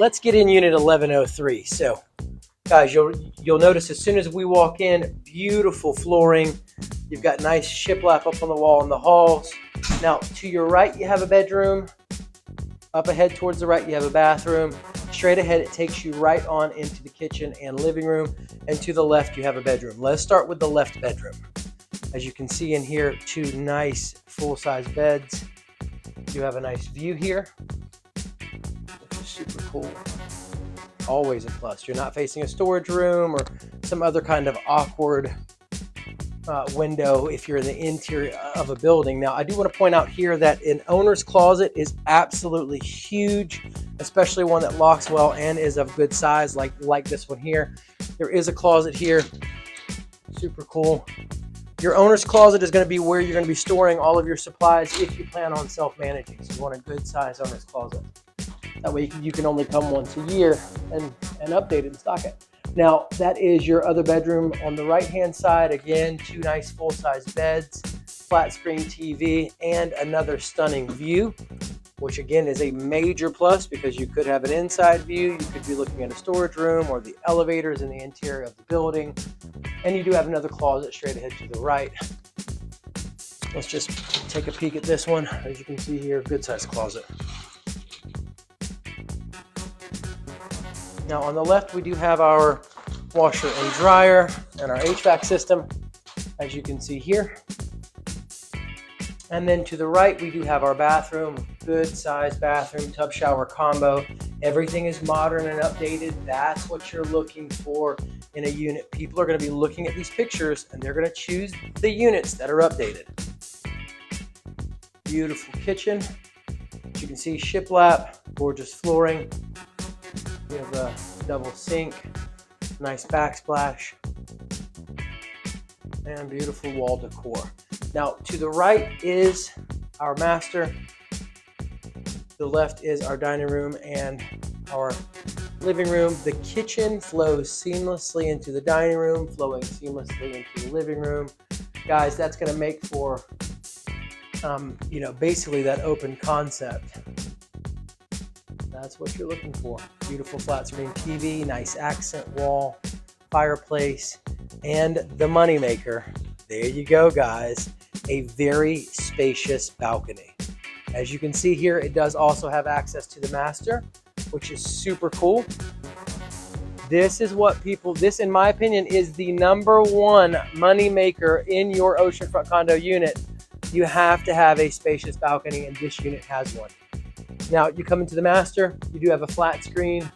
let's get in unit 1103. So guys, you'll notice as soon as we walk in, beautiful flooring. You've got nice shiplap up on the wall in the halls. Now to your right, you have a bedroom. Up ahead towards the right, you have a bathroom. Straight ahead, it takes you right on into the kitchen and living room. And to the left, you have a bedroom. Let's start with the left bedroom. As you can see in here, two nice full-size beds. You have a nice view here, which is super cool. Always a plus. You're not facing a storage room or some other kind of awkward window if you're in the interior of a building. Now, I do want to point out here that an owner's closet is absolutely huge, especially one that locks well and is of good size, like this one here. There is a closet here. Super cool. Your owner's closet is going to be where you're going to be storing all of your supplies if you plan on self-managing. So you want a good size owner's closet. That way you can only come once a year and update it and stock it. Now, that is your other bedroom on the right-hand side. Again, two nice full-size beds, flat screen TV, and another stunning view, which again is a major plus because you could have an inside view. You could be looking at a storage room or the elevators in the interior of the building. And you do have another closet straight ahead to the right. Let's just take a peek at this one. As you can see here, good size closet. Now on the left, we do have our washer and dryer and our HVAC system, as you can see here. And then to the right, we do have our bathroom, good size bathroom, tub shower combo. Everything is modern and updated. That's what you're looking for in a unit. People are going to be looking at these pictures and they're going to choose the units that are updated. Beautiful kitchen. As you can see, shiplap, gorgeous flooring. We have a double sink, nice backsplash, and beautiful wall decor. Now, to the right is our master. The left is our dining room and our living room. The kitchen flows seamlessly into the dining room, flowing seamlessly into the living room. Guys, that's going to make for, basically that open concept. That's what you're looking for. Beautiful flat screen TV, nice accent wall, fireplace, and the moneymaker. There you go, guys. A very spacious balcony. As you can see here, it does also have access to the master, which is super cool. This in my opinion, is the #1 moneymaker in your oceanfront condo unit. You have to have a spacious balcony, and this unit has one. Now, you come into the master, you do have a flat screen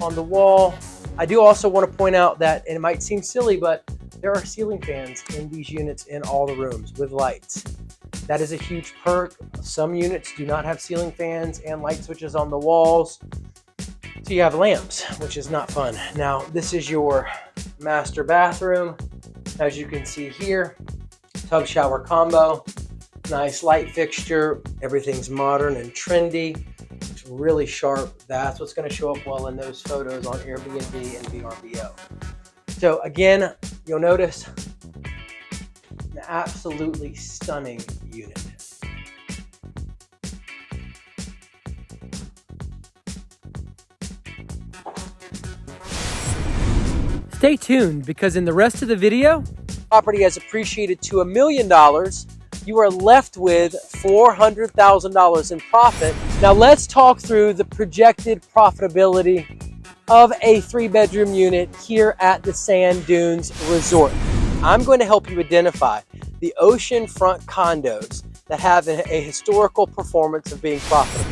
on the wall. I do also want to point out that, and it might seem silly, but there are ceiling fans in these units in all the rooms with lights. That is a huge perk. Some units do not have ceiling fans and light switches on the walls. So you have lamps, which is not fun. Now, this is your master bathroom. As you can see here, tub shower combo, nice light fixture. Everything's modern and trendy. It's really sharp. That's what's going to show up well in those photos on Airbnb and VRBO. So again, you'll notice an absolutely stunning unit. Stay tuned, because in the rest of the video, property has appreciated to $1 million. You are left with $400,000 in profit. Now let's talk through the projected profitability of a 3-bedroom unit here at the Sand Dunes Resort. I'm going to help you identify the oceanfront condos that have a historical performance of being profitable.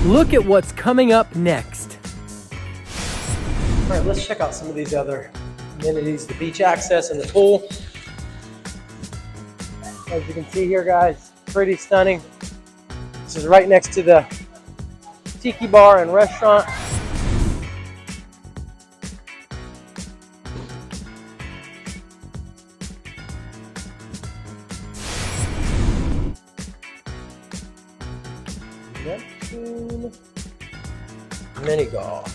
Look at what's coming up next. All right, let's check out some of these other amenities, the beach access and the pool. As you can see here, guys, pretty stunning. This is right next to the tiki bar and restaurant. Neptune mini golf.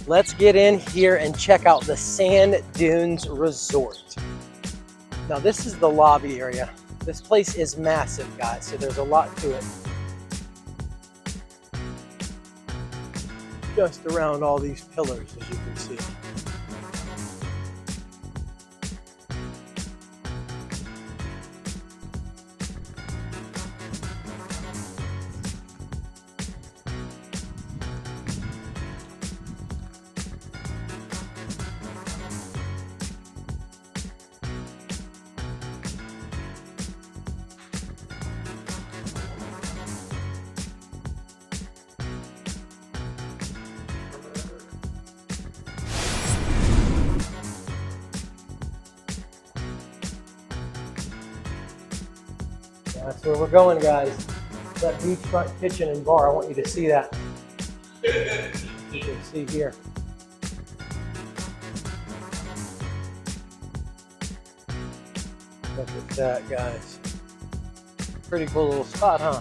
Let's get in here and check out the Sand Dunes Resort. Now this is the lobby area. This place is massive, guys, so there's a lot to it. Just around all these pillars, as you can see. That's where we're going, guys. That beachfront kitchen and bar. I want you to see that. You can see here. Look at that, guys. Pretty cool little spot, huh?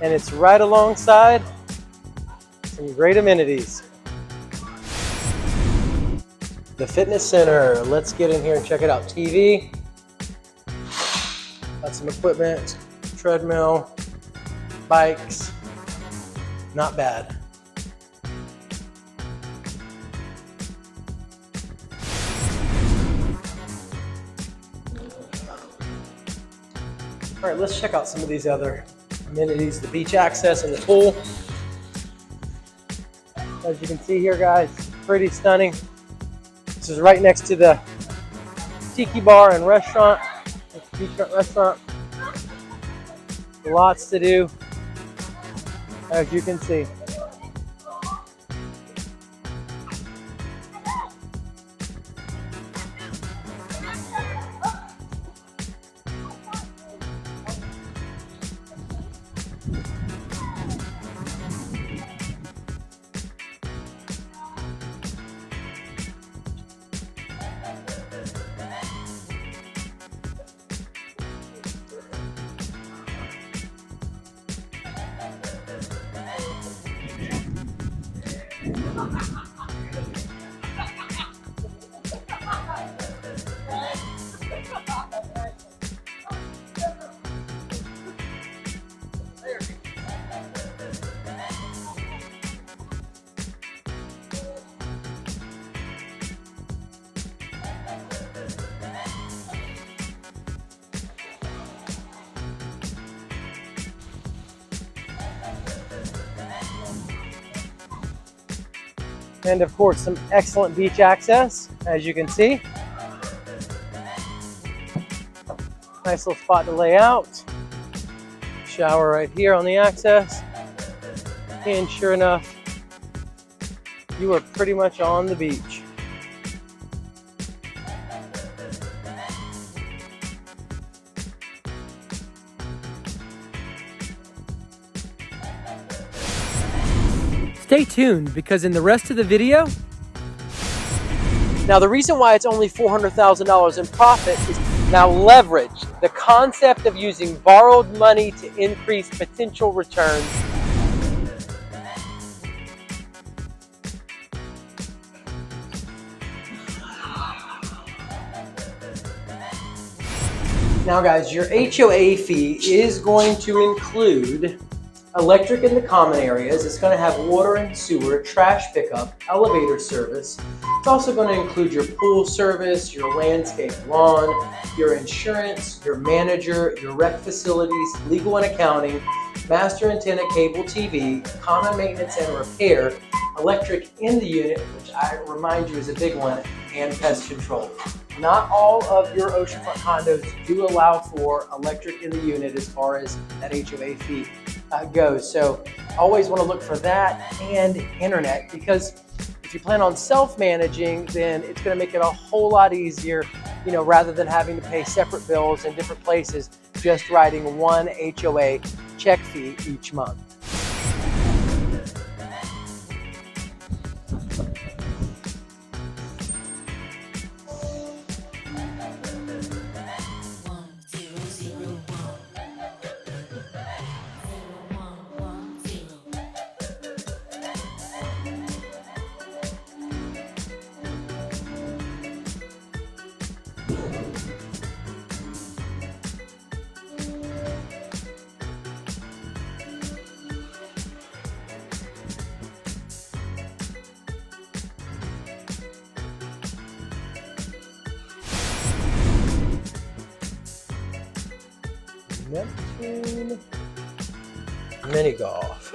And it's right alongside some great amenities. The fitness center. Let's get in here and check it out. TV. Got some equipment, treadmill, bikes. Not bad. All right, let's check out some of these other amenities, the beach access and the pool. As you can see here, guys, pretty stunning. This is right next to the tiki bar and restaurant, beachfront restaurant. Lots to do, as you can see. And of course, some excellent beach access, as you can see. Nice little spot to lay out. Shower right here on the access. And sure enough, you are pretty much on the beach. Stay tuned, because in the rest of the video, now the reason why it's only $400,000 in profit is now leverage the concept of using borrowed money to increase potential returns. Now guys, your HOA fee is going to include electric in the common areas. It's going to have water and sewer, trash pickup, elevator service. It's also going to include your pool service, your landscape lawn, your insurance, your manager, your rec facilities, legal and accounting, master and tenant cable TV, common maintenance and repair, electric in the unit, which I remind you is a big one, and pest control. Not all of your oceanfront condos do allow for electric in the unit as far as that HOA fee goes. So always want to look for that and internet, because if you plan on self-managing, then it's going to make it a whole lot easier, you know, rather than having to pay separate bills in different places, just writing one HOA check fee each month. Neptune mini golf.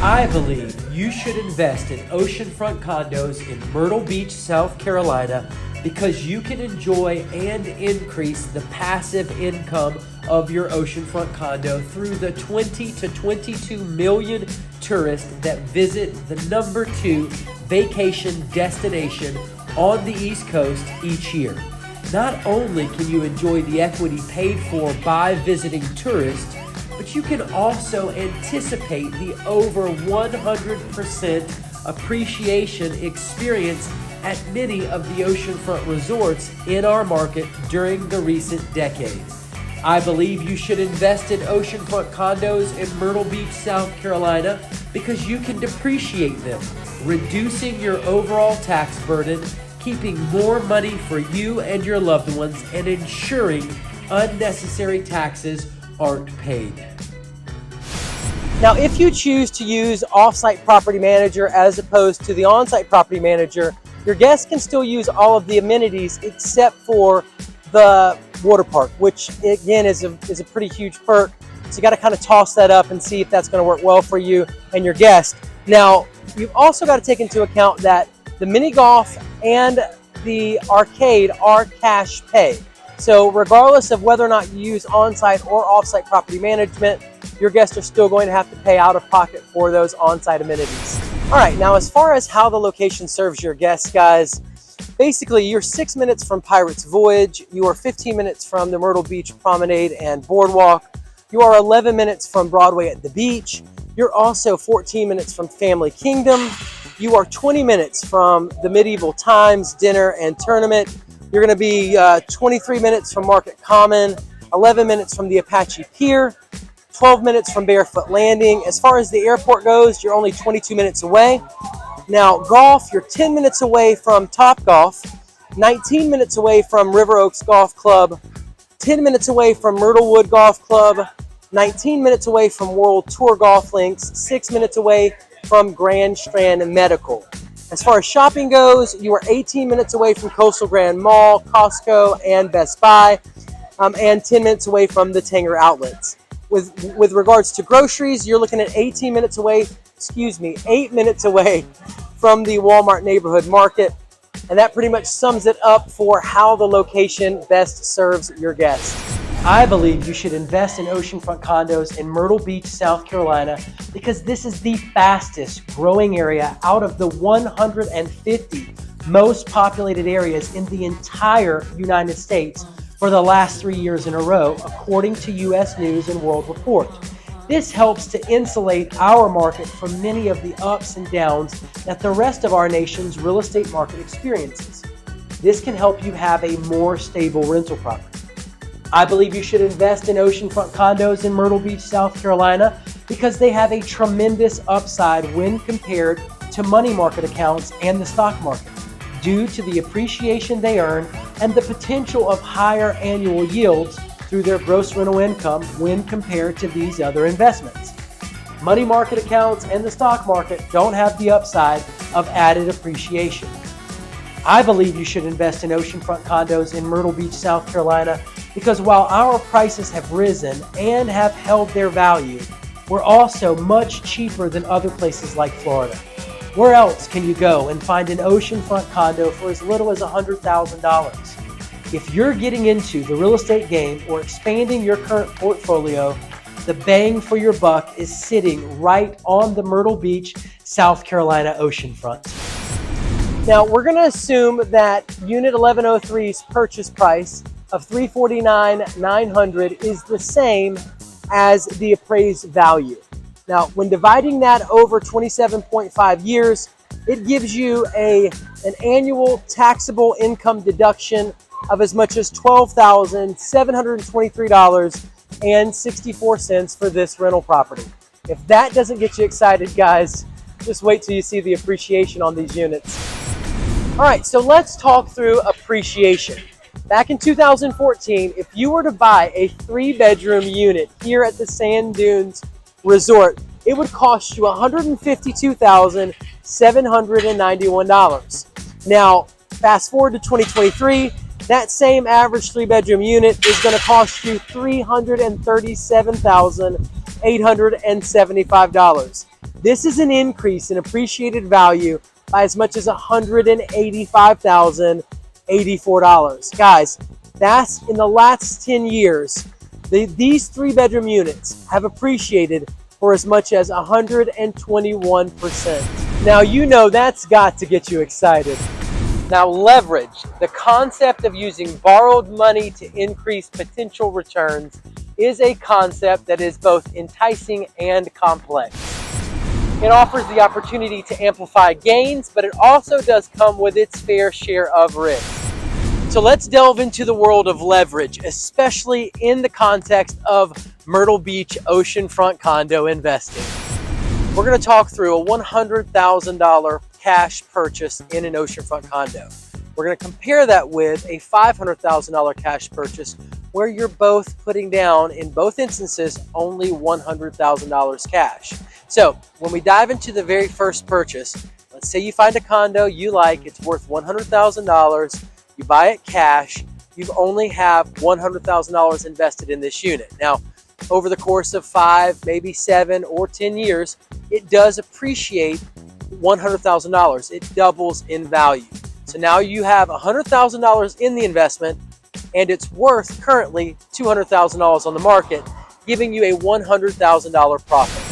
I believe you should invest in oceanfront condos in Myrtle Beach, South Carolina, because you can enjoy and increase the passive income of your oceanfront condo through the 20 to 22 million tourists that visit the #2 vacation destination on the East Coast each year. Not only can you enjoy the equity paid for by visiting tourists, but you can also anticipate the over 100% appreciation experience at many of the oceanfront resorts in our market during the recent decade. I believe you should invest in oceanfront condos in Myrtle Beach, South Carolina, because you can depreciate them, reducing your overall tax burden, keeping more money for you and your loved ones, and ensuring unnecessary taxes aren't paid. Now, if you choose to use Offsite Property Manager as opposed to the On-Site Property Manager, your guests can still use all of the amenities except for the water park, which again is a pretty huge perk. So you got to kind of toss that up and see if that's going to work well for you and your guests. Now, you've also got to take into account that the mini golf and the arcade are cash pay. So regardless of whether or not you use on-site or off-site property management, your guests are still going to have to pay out of pocket for those on-site amenities. All right, now as far as how the location serves your guests, guys, basically you're 6 minutes from Pirates Voyage, you are 15 minutes from the Myrtle Beach Promenade and Boardwalk, you are 11 minutes from Broadway at the beach, you're also 14 minutes from Family Kingdom, you are 20 minutes from the Medieval Times Dinner and Tournament, you're going to be 23 minutes from Market Common, 11 minutes from the Apache Pier, 12 minutes from Barefoot Landing. As far as the airport goes, you're only 22 minutes away. Now, golf, you're 10 minutes away from Top Golf, 19 minutes away from River Oaks Golf Club, 10 minutes away from Myrtle Wood Golf Club, 19 minutes away from World Tour Golf Links, 6 minutes away from Grand Strand Medical. As far as shopping goes, you are 18 minutes away from Coastal Grand Mall, Costco, and Best Buy, and 10 minutes away from the Tanger outlets. With regards to groceries, you're looking at 8 minutes away from the Walmart Neighborhood Market, And that pretty much sums it up for how the location best serves your guests. I believe you should invest in oceanfront condos in Myrtle Beach, South Carolina, because this is the fastest growing area out of the 150 most populated areas in the entire United States for the last 3 years in a row, according to U.S. News and World Report. This helps to insulate our market from many of the ups and downs that the rest of our nation's real estate market experiences. This can help you have a more stable rental property. I believe you should invest in oceanfront condos in Myrtle Beach, South Carolina, because they have a tremendous upside when compared to money market accounts and the stock market, due to the appreciation they earn and the potential of higher annual yields through their gross rental income when compared to these other investments. Money market accounts and the stock market don't have the upside of added appreciation. I believe you should invest in oceanfront condos in Myrtle Beach, South Carolina, because while our prices have risen and have held their value, we're also much cheaper than other places like Florida. Where else can you go and find an oceanfront condo for as little as $100,000? If you're getting into the real estate game or expanding your current portfolio, the bang for your buck is sitting right on the Myrtle Beach, South Carolina oceanfront. Now, we're going to assume that Unit 1103's purchase price of $349,900 is the same as the appraised value. Now, when dividing that over 27.5 years, it gives you an annual taxable income deduction of as much as $12,723.64 for this rental property. If that doesn't get you excited, guys, just wait till you see the appreciation on these units. All right, so let's talk through appreciation. Back in 2014, if you were to buy a 3-bedroom unit here at the Sand Dunes Resort, it would cost you $152,791. Now, fast forward to 2023, that same average 3-bedroom unit is going to cost you $337,875. This is an increase in appreciated value by as much as $185,084. Guys, that's in the last 10 years. These 3-bedroom units have appreciated for as much as 121%. Now, you know that's got to get you excited. Now, leverage, the concept of using borrowed money to increase potential returns, is a concept that is both enticing and complex. It offers the opportunity to amplify gains, but it also does come with its fair share of risk. So let's delve into the world of leverage, especially in the context of Myrtle Beach oceanfront condo investing. We're going to talk through a $100,000 cash purchase in an oceanfront condo. We're going to compare that with a $500,000 cash purchase where you're both putting down, in both instances, only $100,000 cash. So when we dive into the very first purchase, let's say you find a condo you like, it's worth $100,000, you buy it cash, you only have $100,000 invested in this unit. Now, over the course of 5, maybe 7 or 10 years, it does appreciate $100,000. It doubles in value. So now you have $100,000 in the investment and it's worth currently $200,000 on the market, giving you a $100,000 profit.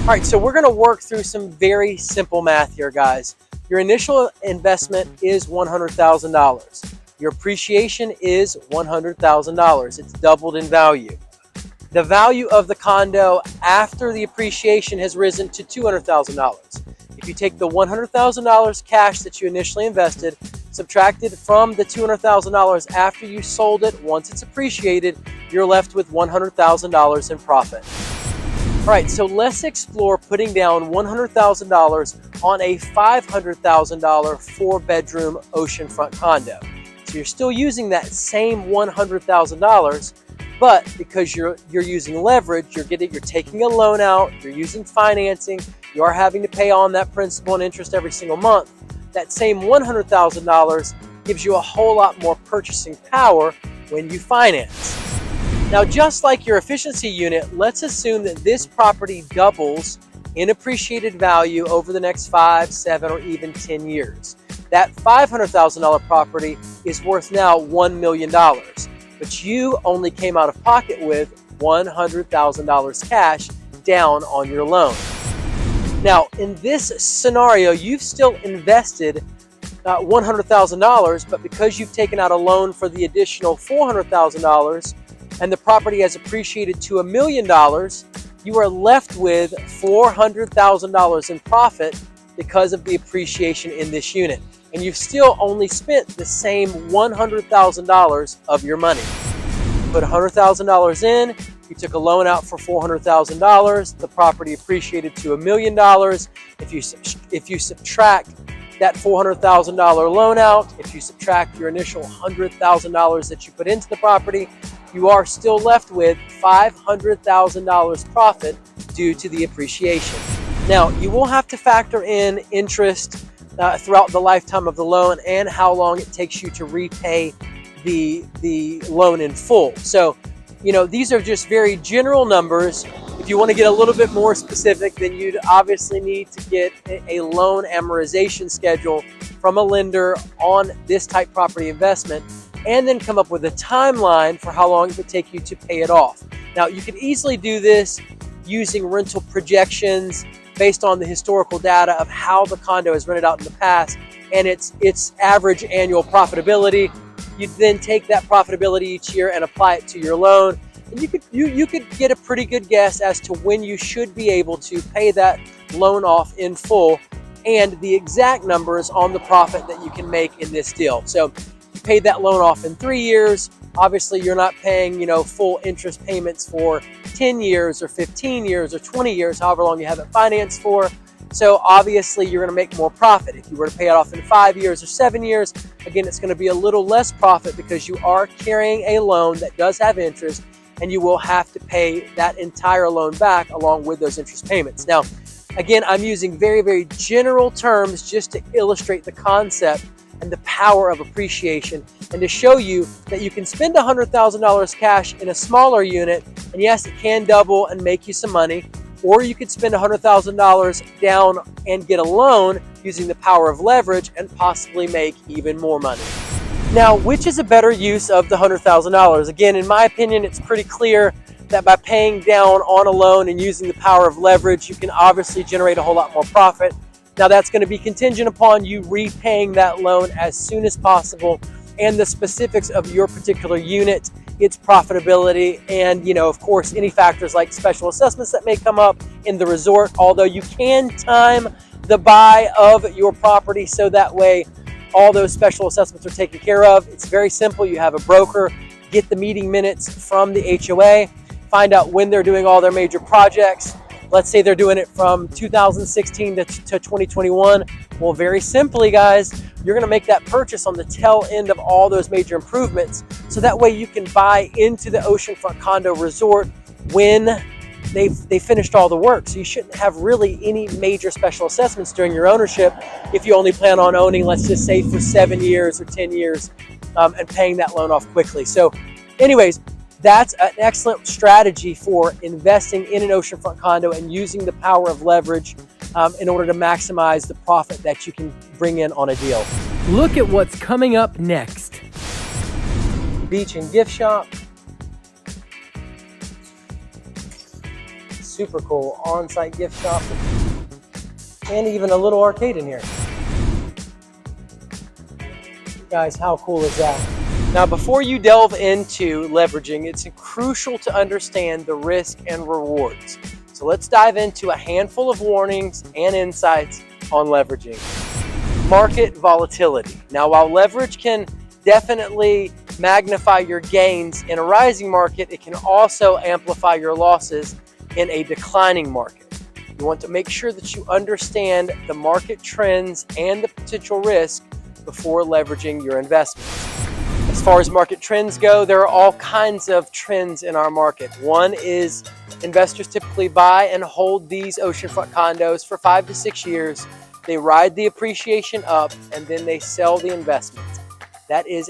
All right, so we're going to work through some very simple math here, guys. Your initial investment is $100,000. Your appreciation is $100,000. It's doubled in value. The value of the condo after the appreciation has risen to $200,000. If you take the $100,000 cash that you initially invested, subtracted from the $200,000 after you sold it, once it's appreciated, you're left with $100,000 in profit. All right, so let's explore putting down $100,000 on a $500,000 4-bedroom oceanfront condo. So you're still using that same $100,000, but because you're using leverage, you're taking a loan out, you're using financing, you are having to pay on that principal and interest every single month. That same $100,000 gives you a whole lot more purchasing power when you finance. Now, just like your efficiency unit, let's assume that this property doubles in appreciated value over the next 5, 7, or even 10 years. That $500,000 property is worth now $1 million, but you only came out of pocket with $100,000 cash down on your loan. Now, in this scenario, you've still invested $100,000, but because you've taken out a loan for the additional $400,000 and the property has appreciated to $1 million, you are left with $400,000 in profit because of the appreciation in this unit. And you've still only spent the same $100,000 of your money. You put $100,000 in, you took a loan out for $400,000, the property appreciated to $1 million. If you subtract that $400,000 loan out, if you subtract your initial $100,000 that you put into the property, you are still left with $500,000 profit due to the appreciation. Now, you will have to factor in interest throughout the lifetime of the loan and how long it takes you to repay the loan in full. So, these are just very general numbers. If you want to get a little bit more specific, then you'd obviously need to get a loan amortization schedule from a lender on this type property investment, and then come up with a timeline for how long it would take you to pay it off. Now, you can easily do this using rental projections based on the historical data of how the condo is rented out in the past and its average annual profitability. You then take that profitability each year and apply it to your loan. And you could get a pretty good guess as to when you should be able to pay that loan off in full and the exact numbers on the profit that you can make in this deal. So you pay that loan off in 3 years. Obviously, you're not paying, full interest payments for 10 years or 15 years or 20 years, however long you have it financed for. So obviously, you're going to make more profit. If you were to pay it off in 5 years or 7 years, again, it's going to be a little less profit because you are carrying a loan that does have interest, and you will have to pay that entire loan back along with those interest payments. Now, again, I'm using very, very general terms just to illustrate the concept and the power of appreciation, and to show you that you can spend $100,000 cash in a smaller unit, and yes, it can double and make you some money, or you could spend $100,000 down and get a loan using the power of leverage and possibly make even more money. Now, which is a better use of the $100,000? Again, in my opinion, it's pretty clear that by paying down on a loan and using the power of leverage, you can obviously generate a whole lot more profit. Now, that's going to be contingent upon you repaying that loan as soon as possible and the specifics of your particular unit, its profitability, and, of course, any factors like special assessments that may come up in the resort, although you can time the buy of your property so that way all those special assessments are taken care of. It's very simple. You have a broker, get the meeting minutes from the HOA, find out when they're doing all their major projects. Let's say they're doing it from 2016 to 2021. Well, very simply, guys, you're going to make that purchase on the tail end of all those major improvements. So that way you can buy into the Oceanfront Condo Resort when they finished all the work. So you shouldn't have really any major special assessments during your ownership if you only plan on owning, let's just say, for 7 years or 10 years and paying that loan off quickly. So anyways, that's an excellent strategy for investing in an oceanfront condo and using the power of leverage in order to maximize the profit that you can bring in on a deal. Look at what's coming up next. Beach and gift shop. Super cool on-site gift shop. And even a little arcade in here. Guys, how cool is that? Now, before you delve into leveraging, it's crucial to understand the risk and rewards. So let's dive into a handful of warnings and insights on leveraging. Market volatility. Now, while leverage can definitely magnify your gains in a rising market, it can also amplify your losses in a declining market. You want to make sure that you understand the market trends and the potential risk before leveraging your investment. As far as market trends go, there are all kinds of trends in our market. One is investors typically buy and hold these oceanfront condos for 5 to 6 years. They ride the appreciation up and then they sell the investment. That's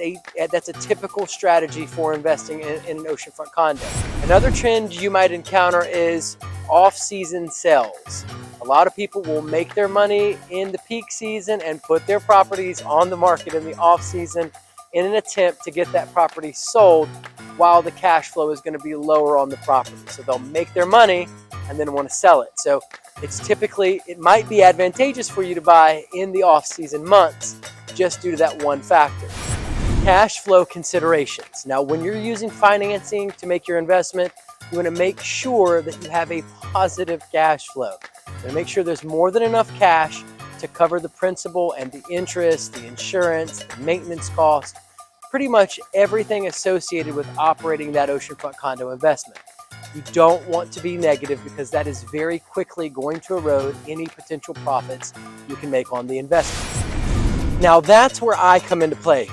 a typical strategy for investing in an oceanfront condo. Another trend you might encounter is off-season sales. A lot of people will make their money in the peak season and put their properties on the market in the off season in an attempt to get that property sold while the cash flow is going to be lower on the property. So they'll make their money and then want to sell it. So it might be advantageous for you to buy in the off-season months just due to that one factor. Cash flow considerations. Now, when you're using financing to make your investment, you want to make sure that you have a positive cash flow. You want to make sure there's more than enough cash to cover the principal and the interest, the insurance, the maintenance cost, pretty much everything associated with operating that oceanfront condo investment. You don't want to be negative because that is very quickly going to erode any potential profits you can make on the investment. Now that's where I come into play.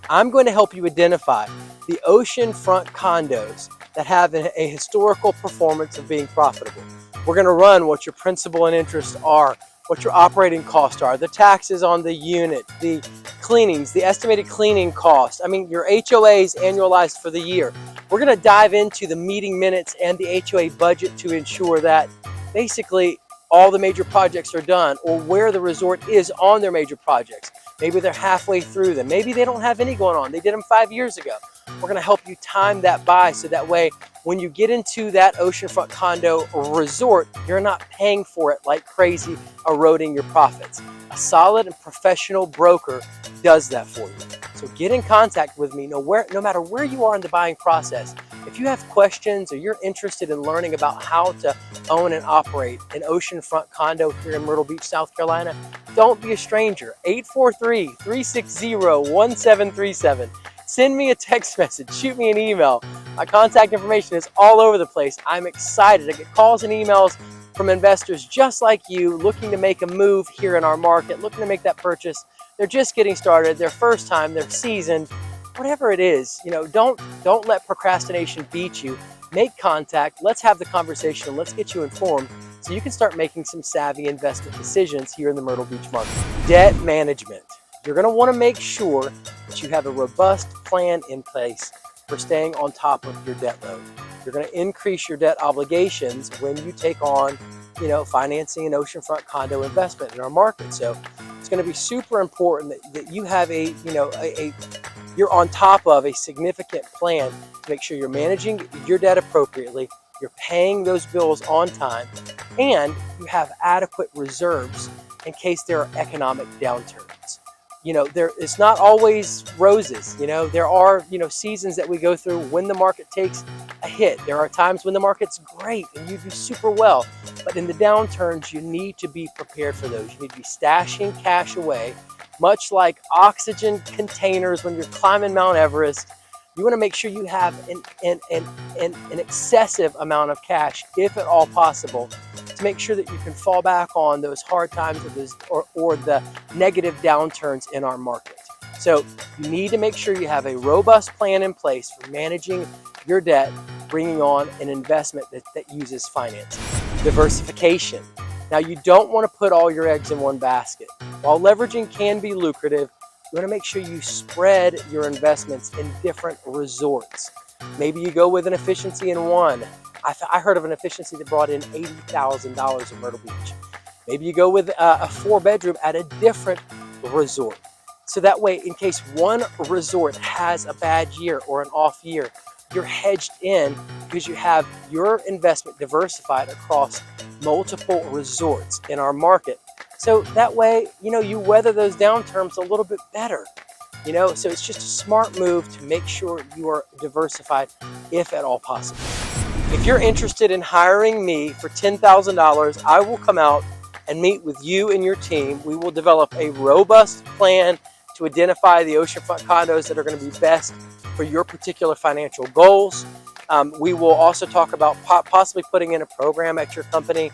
I'm going to help you identify the oceanfront condos that have a historical performance of being profitable. We're going to run what your principal and interest are, what your operating costs are, the taxes on the unit, the cleanings, the estimated cleaning cost. I mean, your HOAs annualized for the year. We're going to dive into the meeting minutes and the HOA budget to ensure that basically all the major projects are done, or where the resort is on their major projects. Maybe they're halfway through them. Maybe they don't have any going on. They did them 5 years ago. We're going to help you time that buy so that way when you get into that oceanfront condo resort, you're not paying for it like crazy, eroding your profits. A solid and professional broker does that for you. So get in contact with me no matter where you are in the buying process. If you have questions or you're interested in learning about how to own and operate an oceanfront condo here in Myrtle Beach, South Carolina, don't be a stranger. 843-360-1737. Send me a text message, shoot me an email. My contact information is all over the place. I'm excited. I get calls and emails from investors just like you looking to make a move here in our market, looking to make that purchase. They're just getting started, their first time, they're seasoned, whatever it is. Don't let procrastination beat you. Make contact, let's have the conversation, let's get you informed so you can start making some savvy investment decisions here in the Myrtle Beach market. Debt management. You're going to want to make sure that you have a robust plan in place for staying on top of your debt load. You're going to increase your debt obligations when you take on, financing an oceanfront condo investment in our market. So it's going to be super important that you have you're on top of a significant plan to make sure you're managing your debt appropriately, you're paying those bills on time, and you have adequate reserves in case there are economic downturns. It's not always roses. There are, seasons that we go through when the market takes a hit. There are times when the market's great and you do super well. But in the downturns, you need to be prepared for those. You need to be stashing cash away, much like oxygen containers when you're climbing Mount Everest. You want to make sure you have an excessive amount of cash, if at all possible, to make sure that you can fall back on those hard times or the negative downturns in our market. So you need to make sure you have a robust plan in place for managing your debt, bringing on an investment that uses financing. Diversification. Now, you don't want to put all your eggs in one basket. While leveraging can be lucrative, you want to make sure you spread your investments in different resorts. Maybe you go with an efficiency in one. I heard of an efficiency that brought in $80,000 in Myrtle Beach. Maybe you go with a 4-bedroom at a different resort. So that way, in case one resort has a bad year or an off year, you're hedged in because you have your investment diversified across multiple resorts in our market. So that way, you weather those downturns a little bit better. So it's just a smart move to make sure you are diversified if at all possible. If you're interested in hiring me for $10,000, I will come out and meet with you and your team. We will develop a robust plan to identify the oceanfront condos that are going to be best for your particular financial goals. We will also talk about possibly putting in a program at your company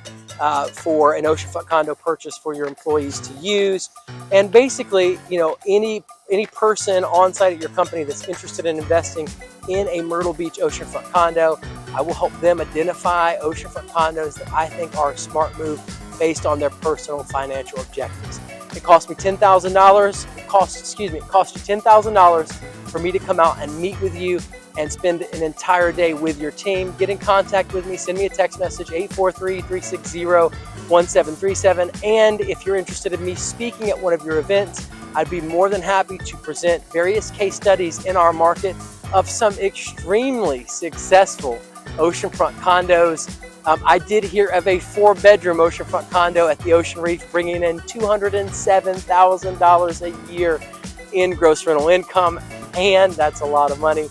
for an oceanfront condo purchase for your employees to use. And basically, any person on site at your company that's interested in investing in a Myrtle Beach oceanfront condo, I will help them identify oceanfront condos that I think are a smart move based on their personal financial objectives. It cost me $10,000. It costs you $10,000 for me to come out and meet with you and spend an entire day with your team. Get in contact with me, send me a text message, 843-360-1737. And if you're interested in me speaking at one of your events, I'd be more than happy to present various case studies in our market of some extremely successful oceanfront condos. I did hear of a 4-bedroom oceanfront condo at the Ocean Reef bringing in $207,000 a year in gross rental income, and that's a lot of money.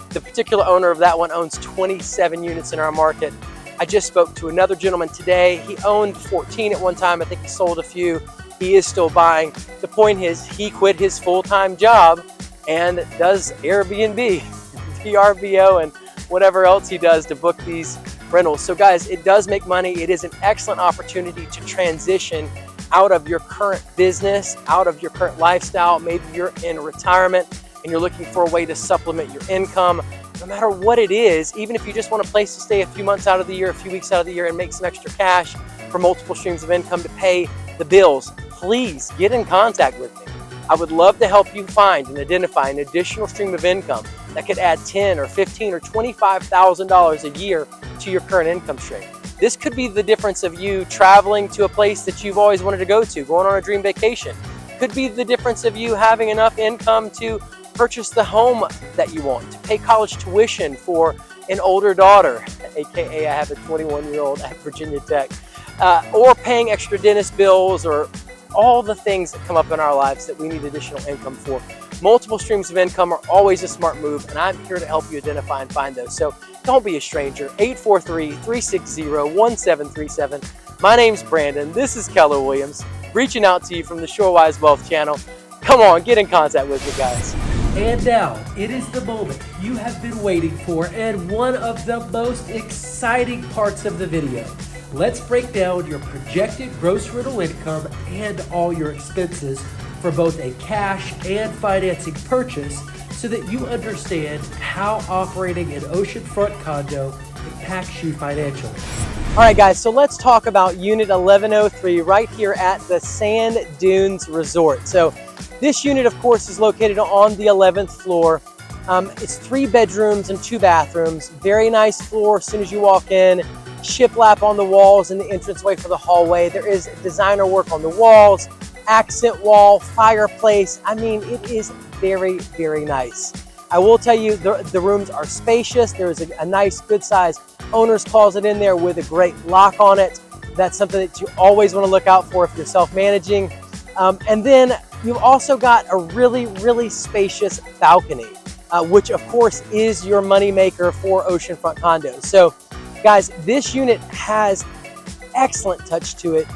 The particular owner of that one owns 27 units in our market. I just spoke to another gentleman today. He owned 14 at one time. I think he sold a few. He is still buying. The point is, he quit his full-time job and does Airbnb, VRBO, and whatever else he does to book these rentals. So guys, it does make money. It is an excellent opportunity to transition out of your current business, out of your current lifestyle. Maybe you're in retirement and you're looking for a way to supplement your income. No matter what it is, even if you just want a place to stay a few months out of the year, a few weeks out of the year, and make some extra cash for multiple streams of income to pay the bills, please get in contact with me. I would love to help you find and identify an additional stream of income that could add $10,000 or $15,000 or $25,000 a year to your current income stream. This could be the difference of you traveling to a place that you've always wanted to go to, going on a dream vacation. Could be the difference of you having enough income to purchase the home that you want, to pay college tuition for an older daughter, AKA I have a 21-year-old at Virginia Tech, or paying extra dentist bills, or all the things that come up in our lives that we need additional income for. Multiple streams of income are always a smart move, and I'm here to help you identify and find those. So don't be a stranger. 843-360-1737. My name's Brandon. This is Keller Williams, reaching out to you from the Shorewise Wealth Channel. Come on, get in contact with me, guys. And now, it is the moment you have been waiting for, and one of the most exciting parts of the video. Let's break down your projected gross rental income and all your expenses for both a cash and financing purchase so that you understand how operating an oceanfront condo impacts you financially. All right, guys, so let's talk about Unit 1103 right here at the Sand Dunes Resort. So this unit, of course, is located on the 11th floor. It's 3 bedrooms and 2 bathrooms. Very nice floor as soon as you walk in. Shiplap on the walls and the entranceway for the hallway. There is designer work on the walls, accent wall, fireplace. I mean, it is very, very nice. I will tell you, the rooms are spacious. There's a nice, good size owner's closet in there with a great lock on it. That's something that you always want to look out for if you're self-managing. And then you've also got a really, really spacious balcony, which of course is your moneymaker for oceanfront condos. So guys, this unit has excellent touch to it.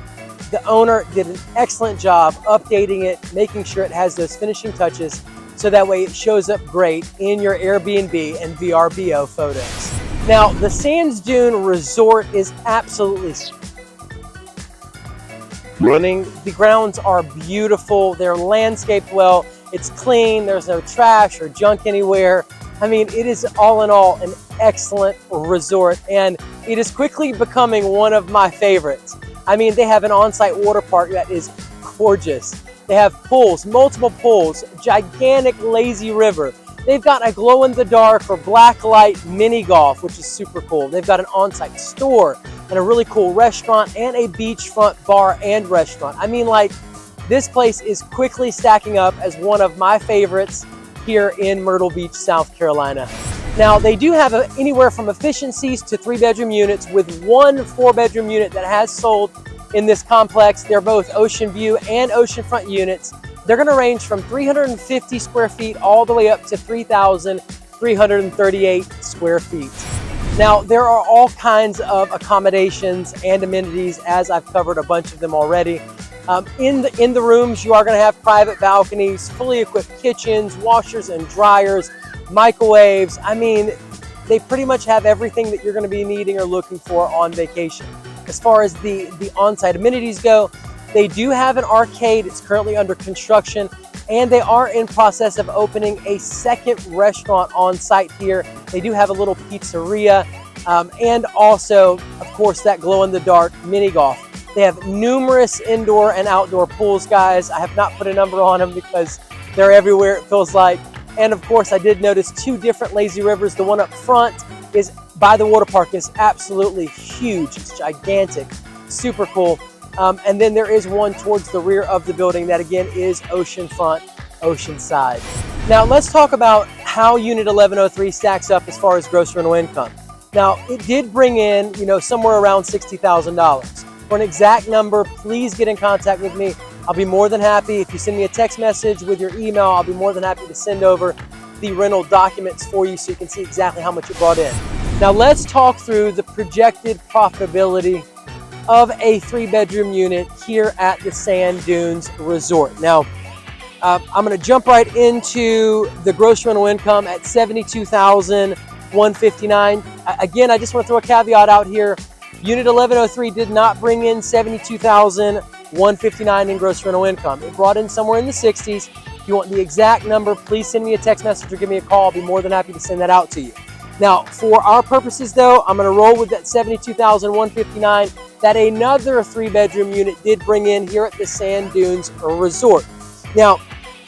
The owner did an excellent job updating it, making sure it has those finishing touches so that way it shows up great in your Airbnb and VRBO photos. Now, the Sands Dune Resort is absolutely running. The grounds are beautiful. They're landscaped well. It's clean. There's no trash or junk anywhere. I mean, it is all in all an excellent resort, and it is quickly becoming one of my favorites. I mean, they have an on-site water park that is gorgeous. They have pools, multiple pools, gigantic lazy river. They've got a glow-in-the-dark or black light mini golf, which is super cool. They've got an on-site store and a really cool restaurant and a beachfront bar and restaurant. I mean, like, this place is quickly stacking up as one of my favorites here in Myrtle Beach, South Carolina. Now, they do have anywhere from efficiencies to 3-bedroom units, with 1 4-bedroom unit that has sold in this complex. They're both ocean view and oceanfront units. They're going to range from 350 square feet all the way up to 3,338 square feet. Now, there are all kinds of accommodations and amenities, as I've covered a bunch of them already. In the rooms, you are going to have private balconies, fully equipped kitchens, washers and dryers, microwaves. I mean, they pretty much have everything that you're going to be needing or looking for on vacation. As far as the on-site amenities go, they do have an arcade. It's currently under construction, and they are in process of opening a second restaurant on site here. They do have a little pizzeria, and also, of course, that glow-in-the-dark mini golf. They have numerous indoor and outdoor pools, guys. I have not put a number on them because they're everywhere, it feels like. And of course, I did notice 2 different lazy rivers. The one up front is by the water park, is absolutely huge. It's gigantic, super cool. And then there is one towards the rear of the building that again is oceanfront, oceanside. Now let's talk about how Unit 1103 stacks up as far as gross rental income. Now it did bring in, somewhere around $60,000. For an exact number, please get in contact with me. I'll be more than happy. If you send me a text message with your email, I'll be more than happy to send over the rental documents for you so you can see exactly how much it brought in. Now let's talk through the projected profitability of a 3-bedroom unit here at the Sand Dunes Resort. Now, I'm going to jump right into the gross rental income at $72,159. Again, I just want to throw a caveat out here. Unit 1103 did not bring in $72,159 in gross rental income. It brought in somewhere in the 60s. If you want the exact number, please send me a text message or give me a call. I'll be more than happy to send that out to you. Now, for our purposes though, I'm going to roll with that $72,159 that another 3-bedroom unit did bring in here at the Sand Dunes Resort. Now,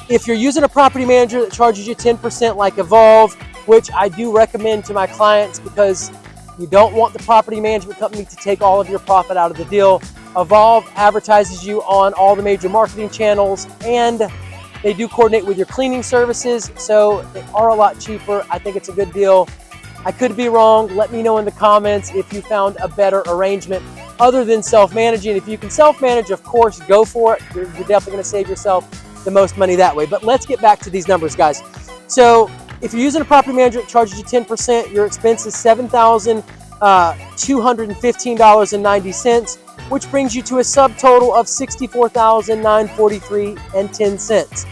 if you're using a property manager that charges you 10% like Evolve, which I do recommend to my clients because you don't want the property management company to take all of your profit out of the deal. Evolve advertises you on all the major marketing channels and they do coordinate with your cleaning services, so they are a lot cheaper. I think it's a good deal. I could be wrong. Let me know in the comments if you found a better arrangement other than self-managing. If you can self-manage, of course, go for it. You're definitely going to save yourself the most money that way. But let's get back to these numbers, guys. So if you're using a property manager that charges you 10%, your expense is $7,215.90, which brings you to a subtotal of $64,943.10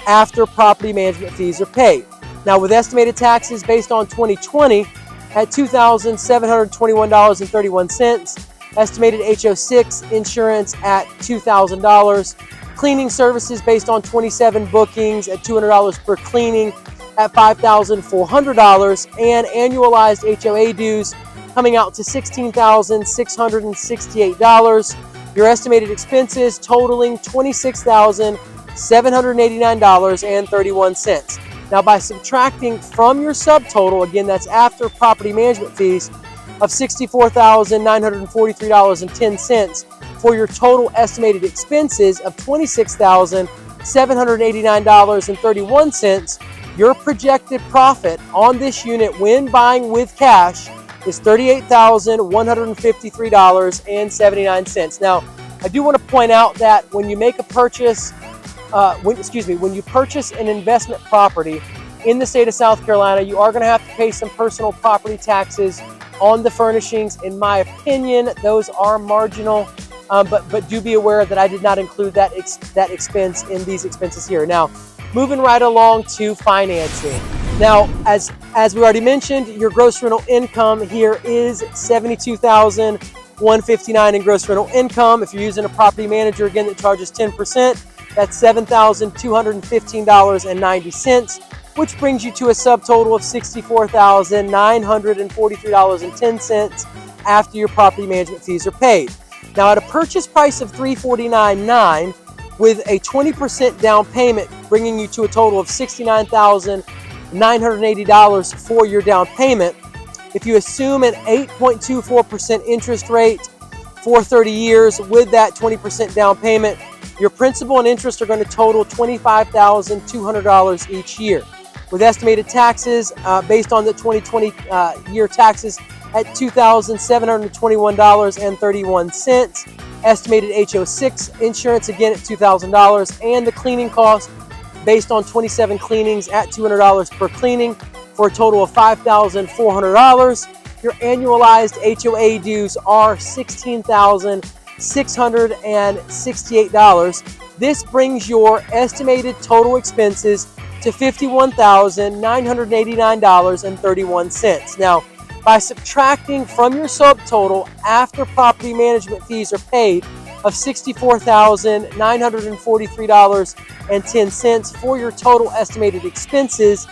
after property management fees are paid. Now, with estimated taxes based on 2020 at $2,721.31, estimated HO6 insurance at $2,000, cleaning services based on 27 bookings at $200 per cleaning at $5,400, and annualized HOA dues coming out to $16,668. Your estimated expenses totaling $26,789.31. Now, by subtracting from your subtotal, again, that's after property management fees of $64,943.10 for your total estimated expenses of $26,789.31, your projected profit on this unit when buying with cash is $38,153.79. Now, I do want to point out that when you make a purchase, when you purchase an investment property in the state of South Carolina, you are going to have to pay some personal property taxes on the furnishings. In my opinion, those are marginal, but do be aware that I did not include that expense in these expenses here. Now, moving right along to financing. Now, as we already mentioned, your gross rental income here is $72,159 in gross rental income. If you're using a property manager, again, that charges 10%, that's $7,215.90, which brings you to a subtotal of $64,943.10 after your property management fees are paid. Now, at a purchase price of $349,900 with a 20% down payment, bringing you to a total of $69,980 for your down payment. If you assume an 8.24% interest rate for 30 years with that 20% down payment, your principal and interest are going to total $25,200 each year. With estimated taxes based on the 2020 year taxes at $2,721.31, estimated HO6 insurance again at $2,000, and the cleaning cost based on 27 cleanings at $200 per cleaning for a total of $5,400. Your annualized HOA dues are $16,668. This brings your estimated total expenses to $51,989.31. Now, by subtracting from your subtotal after property management fees are paid of $64,943.10 for your total estimated expenses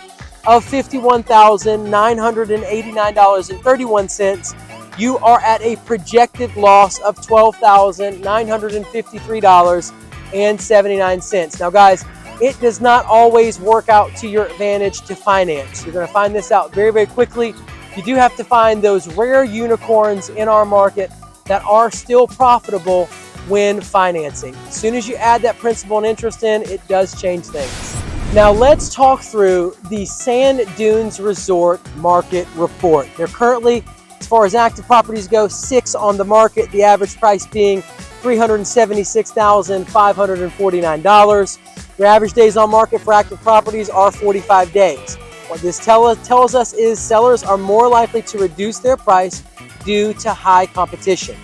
of $51,989.31, you are at a projected loss of $12,953.79. Now, guys, it does not always work out to your advantage to finance. You're going to find this out very, very quickly. You do have to find those rare unicorns in our market that are still profitable when financing. As soon as you add that principal and interest in, it does change things. Now let's talk through the Sand Dunes Resort Market Report. They're currently, as far as active properties go, 6 on the market, the average price being $376,549. Your average days on market for active properties are 45 days. What this tells us is sellers are more likely to reduce their price due to high competition.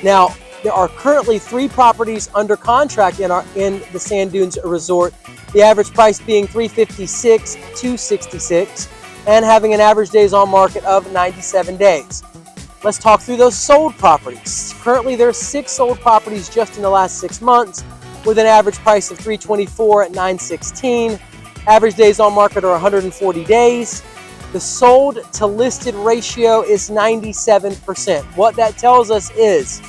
Now, there are currently 3 properties under contract in the Sand Dunes Resort, the average price being $356,266 and having an average days on market of 97 days. Let's talk through those sold properties. Currently, there's 6 sold properties just in the last 6 months with an average price of $324 at 916. Average days on market are 140 days. The sold to listed ratio is 97%. What that tells us is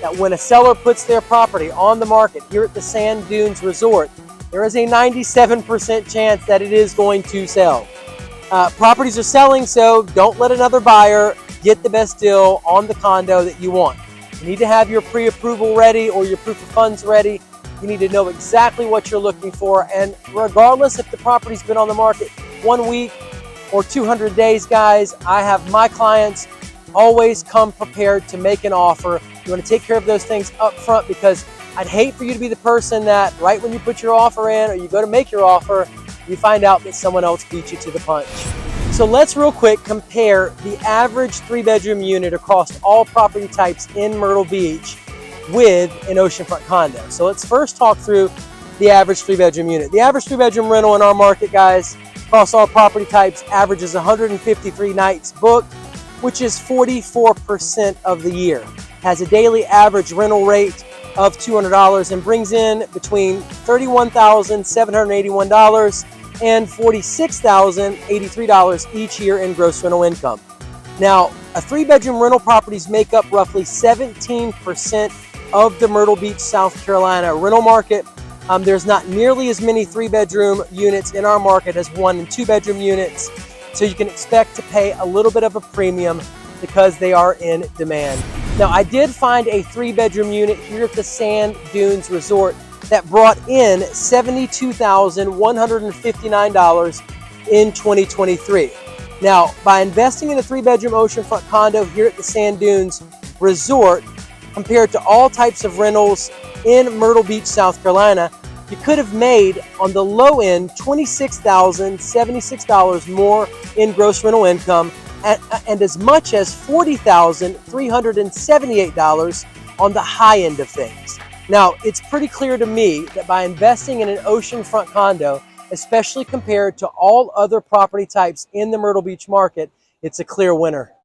that when a seller puts their property on the market here at the Sand Dunes Resort, there is a 97% chance that it is going to sell. Properties are selling, so don't let another buyer get the best deal on the condo that you want. You need to have your pre-approval ready or your proof of funds ready. You need to know exactly what you're looking for, and regardless if the property's been on the market 1 week or 200 days, guys, I have my clients always come prepared to make an offer. You want to take care of those things up front, because I'd hate for you to be the person that right when you put your offer in or you go to make your offer, you find out that someone else beat you to the punch. So let's real quick compare the average 3-bedroom unit across all property types in Myrtle Beach with an oceanfront condo. So let's first talk through the average 3-bedroom unit. The average 3-bedroom rental in our market, guys, across all property types averages 153 nights booked, which is 44% of the year. Has a daily average rental rate of $200 and brings in between $31,781 and $46,083 each year in gross rental income. Now, a 3-bedroom rental properties make up roughly 17% of the Myrtle Beach, South Carolina rental market. There's not nearly as many 3-bedroom units in our market as 1 and 2-bedroom units, so you can expect to pay a little bit of a premium because they are in demand. Now, I did find a 3-bedroom unit here at the Sand Dunes Resort that brought in $72,159 in 2023. Now, by investing in a 3-bedroom oceanfront condo here at the Sand Dunes Resort, compared to all types of rentals in Myrtle Beach, South Carolina, you could have made, on the low end, $26,076 more in gross rental income and as much as $40,378 on the high end of things. Now, it's pretty clear to me that by investing in an oceanfront condo, especially compared to all other property types in the Myrtle Beach market, it's a clear winner.